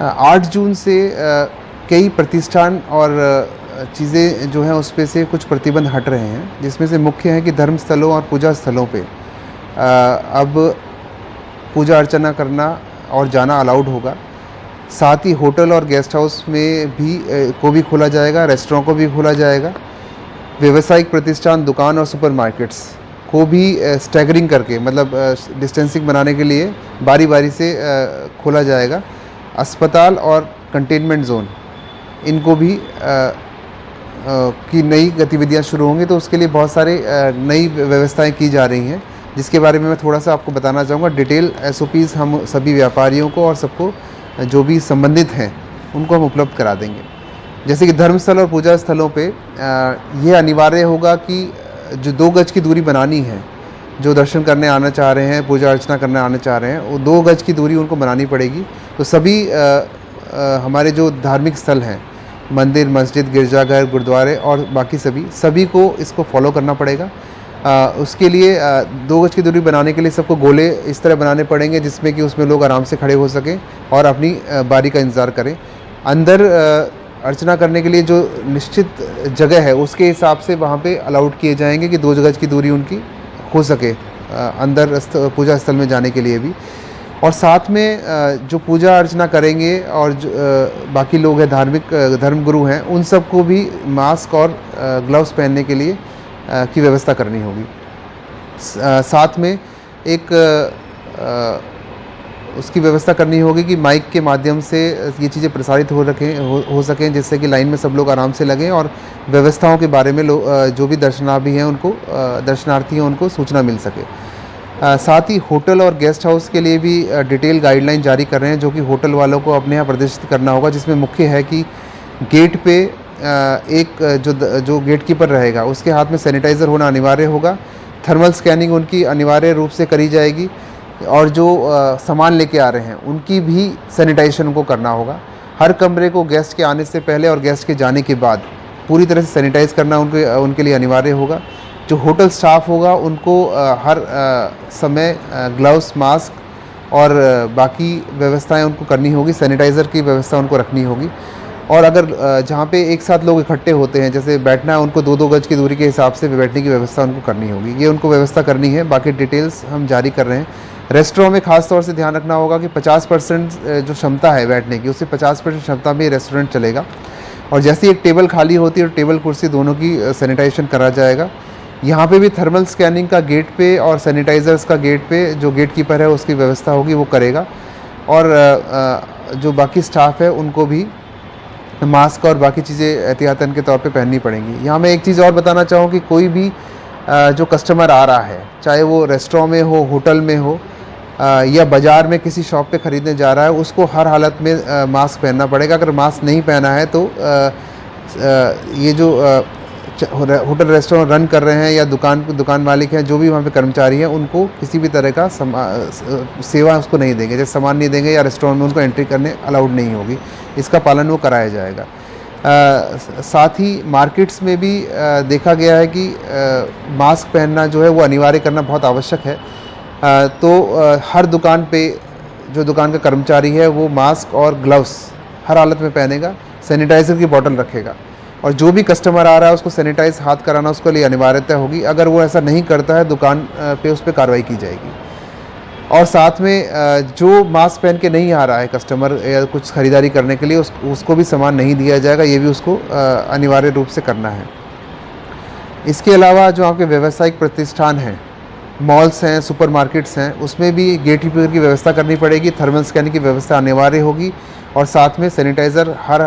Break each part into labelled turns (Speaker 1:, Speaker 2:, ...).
Speaker 1: 8 जून से कई प्रतिष्ठान और चीज़ें जो हैं उस पे से कुछ प्रतिबंध हट रहे हैं, जिसमें से मुख्य है कि धर्म स्थलों और पूजा स्थलों पे अब पूजा अर्चना करना और जाना अलाउड होगा। साथ ही होटल और गेस्ट हाउस में भी को भी खोला जाएगा, रेस्टोरेंट को भी खोला जाएगा। व्यावसायिक प्रतिष्ठान, दुकान और सुपरमार्केट्स को भी स्टैगरिंग करके, मतलब डिस्टेंसिंग बनाने के लिए बारी बारी से खोला जाएगा। अस्पताल और कंटेनमेंट जोन, इनको भी की नई गतिविधियां शुरू होंगी, तो उसके लिए बहुत सारे नई व्यवस्थाएं की जा रही हैं, जिसके बारे में मैं थोड़ा सा आपको बताना चाहूँगा। डिटेल SOPs हम सभी व्यापारियों को और सबको जो भी संबंधित हैं उनको हम उपलब्ध करा देंगे। जैसे कि धर्मस्थल और पूजा स्थलों पे ये अनिवार्य होगा कि जो 2 गज की दूरी बनानी है, जो दर्शन करने आना चाह रहे हैं, पूजा अर्चना करने आना चाह रहे हैं, वो 2 गज की दूरी उनको बनानी पड़ेगी। तो सभी हमारे जो धार्मिक स्थल हैं, मंदिर, मस्जिद, गिरजाघर, गुरुद्वारे और बाकी सभी को इसको फॉलो करना पड़ेगा। उसके लिए 2 गज की दूरी बनाने के लिए सबको गोले इस तरह बनाने पड़ेंगे जिसमें कि उसमें लोग आराम से खड़े हो सकें और अपनी बारी का इंतज़ार करें। अंदर अर्चना करने के लिए जो निश्चित जगह है उसके हिसाब से वहाँ पे अलाउड किए जाएंगे कि 2 गज की दूरी उनकी हो सके अंदर पूजा स्थल में जाने के लिए भी। और साथ में जो पूजा अर्चना करेंगे और जो बाकी लोग हैं, धार्मिक धर्मगुरु हैं, उन सबको भी मास्क और ग्लव्स पहनने के लिए की व्यवस्था करनी होगी। साथ में एक उसकी व्यवस्था करनी होगी कि माइक के माध्यम से ये चीज़ें प्रसारित हो सकें, जिससे कि लाइन में सब लोग आराम से लगें और व्यवस्थाओं के बारे में जो भी दर्शनार्थी हैं उनको सूचना मिल सके। साथ ही होटल और गेस्ट हाउस के लिए भी डिटेल गाइडलाइन जारी कर रहे हैं, जो कि होटल वालों को अपने यहाँ प्रदर्शित करना होगा, जिसमें मुख्य है कि गेट पे एक जो गेट कीपर रहेगा उसके हाथ में सैनिटाइज़र होना अनिवार्य होगा। थर्मल स्कैनिंग उनकी अनिवार्य रूप से करी जाएगी और जो सामान लेके आ रहे हैं उनकी भी सैनिटाइजेशन उनको करना होगा। हर कमरे को गेस्ट के आने से पहले और गेस्ट के जाने के बाद पूरी तरह से सैनिटाइज़ करना उनके लिए अनिवार्य होगा। जो होटल स्टाफ होगा उनको हर समय ग्लव्स, मास्क और बाकी व्यवस्थाएं उनको करनी होगी, सैनिटाइज़र की व्यवस्था उनको रखनी होगी। और अगर जहाँ पे एक साथ लोग इकट्ठे होते हैं, जैसे बैठना है, उनको 2-2 गज की दूरी के हिसाब से बैठने की व्यवस्था उनको करनी होगी। ये उनको व्यवस्था करनी है, बाकी डिटेल्स हम जारी कर रहे हैं। रेस्टोरेंट में खास तौर से ध्यान रखना होगा कि 50% जो क्षमता है बैठने की, उससे 50% क्षमता में रेस्टोरेंट चलेगा। और जैसे एक टेबल खाली होती है और टेबल कुर्सी दोनों की सैनिटाइजेशन करा जाएगा। यहाँ पे भी थर्मल स्कैनिंग का गेट पे और सैनिटाइज़र्स का गेट पे जो गेट कीपर है उसकी व्यवस्था होगी, वो करेगा। और जो बाकी स्टाफ है उनको भी मास्क और बाकी चीज़ें एहतियातन के तौर पे पहननी पड़ेंगी। यहाँ मैं एक चीज़ और बताना चाहूँ कि कोई भी जो कस्टमर आ रहा है, चाहे वो रेस्टोरेंट में हो, होटल में हो या बाज़ार में किसी शॉप पे ख़रीदने जा रहा है, उसको हर हालत में मास्क पहनना पड़ेगा। अगर मास्क नहीं पहना है तो ये जो होटल रेस्टोरेंट रन कर रहे हैं या दुकान मालिक हैं, जो भी वहाँ पे कर्मचारी हैं, उनको किसी भी तरह का सेवा उसको नहीं देंगे, जैसे सामान नहीं देंगे या रेस्टोरेंट में उनको एंट्री करने अलाउड नहीं होगी। इसका पालन वो कराया जाएगा। साथ ही मार्केट्स में भी देखा गया है कि मास्क पहनना जो है वो अनिवार्य करना बहुत आवश्यक है। तो हर दुकान पे जो दुकान का कर्मचारी है वो मास्क और ग्लव्स हर हालत में पहनेगा, सैनिटाइज़र की बोतल रखेगा और जो भी कस्टमर आ रहा है उसको सैनिटाइज हाथ कराना उसके लिए अनिवार्यता होगी। अगर वो ऐसा नहीं करता है, दुकान पे उस पर कार्रवाई की जाएगी। और साथ में जो मास्क पहन के नहीं आ रहा है कस्टमर या कुछ ख़रीदारी करने के लिए, उसको भी सामान नहीं दिया जाएगा, ये भी उसको अनिवार्य रूप से करना है। इसके अलावा जो आपके व्यावसायिक प्रतिष्ठान हैं, मॉल्स हैं, सुपरमार्केट्स हैं, उसमें भी गेट कीपर की व्यवस्था करनी पड़ेगी, थर्मल स्कैनिंग की व्यवस्था अनिवार्य होगी और साथ में सैनिटाइज़र, हर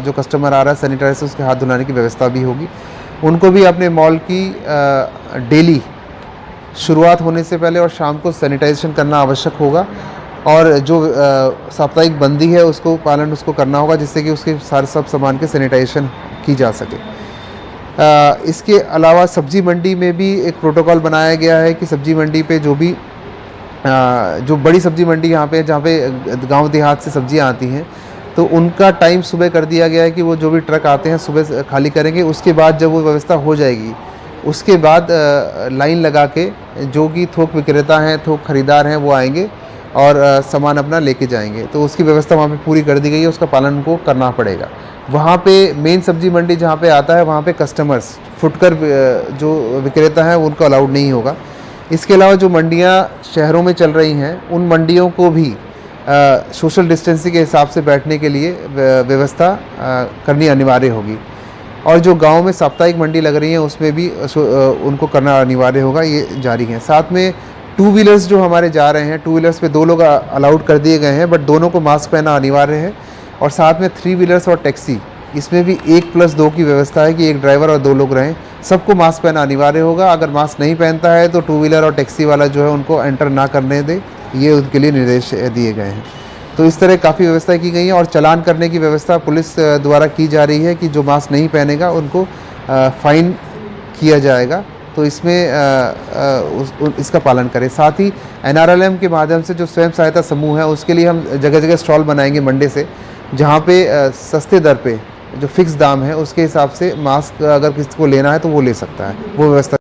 Speaker 1: जो कस्टमर आ रहा है सैनिटाइज़र उसके हाथ धुलाने की व्यवस्था भी होगी। उनको भी अपने मॉल की डेली शुरुआत होने से पहले और शाम को सैनिटाइजेशन करना आवश्यक होगा और जो साप्ताहिक बंदी है उसको करना होगा, जिससे कि उसके सब सामान के सैनिटाइजेशन की जा सके। इसके अलावा सब्जी मंडी में भी एक प्रोटोकॉल बनाया गया है कि सब्जी मंडी पे जो बड़ी सब्जी मंडी यहाँ पे जहाँ पे गांव देहात से सब्जियाँ आती हैं, तो उनका टाइम सुबह कर दिया गया है कि वो जो भी ट्रक आते हैं सुबह खाली करेंगे। उसके बाद जब वो व्यवस्था हो जाएगी, उसके बाद लाइन लगा के जो कि थोक विक्रेता हैं, थोक खरीदार हैं, वो आएंगे और सामान अपना लेके जाएंगे। तो उसकी व्यवस्था वहाँ पे पूरी कर दी गई है, उसका पालन उनको करना पड़ेगा। वहाँ पे मेन सब्जी मंडी जहाँ पे आता है वहाँ पे कस्टमर्स फुटकर जो विक्रेता हैं उनको अलाउड नहीं होगा। इसके अलावा जो मंडियाँ शहरों में चल रही हैं उन मंडियों को भी सोशल डिस्टेंसिंग के हिसाब से बैठने के लिए व्यवस्था करनी अनिवार्य होगी। और जो गांव में साप्ताहिक मंडी लग रही है उसमें भी उनको करना अनिवार्य होगा, ये जारी है। साथ में टू व्हीलर्स जो हमारे जा रहे हैं, टू व्हीलर्स पे 2 लोग अलाउड कर दिए गए हैं, बट दोनों को मास्क पहनना अनिवार्य है। और साथ में 3 व्हीलर्स और टैक्सी, इसमें भी 1+2 की व्यवस्था है कि 1 ड्राइवर और 2 लोग रहें। सबको मास्क पहनना अनिवार्य होगा। अगर मास्क नहीं पहनता है तो टू व्हीलर और टैक्सी वाला जो है उनको एंटर ना करने दे, ये उनके लिए निर्देश दिए गए हैं। तो इस तरह काफ़ी व्यवस्था की गई है और चालान करने की व्यवस्था पुलिस द्वारा की जा रही है कि जो मास्क नहीं पहनेगा उनको फ़ाइन किया जाएगा। तो इसमें इसका पालन करें। साथ ही NRLM के माध्यम से जो स्वयं सहायता समूह है उसके लिए हम जगह जगह स्टॉल बनाएंगे मंडे से, जहाँ पे सस्ते दर पे जो फिक्स दाम है उसके हिसाब से मास्क अगर किसी को लेना है तो वो ले सकता है, वो व्यवस्था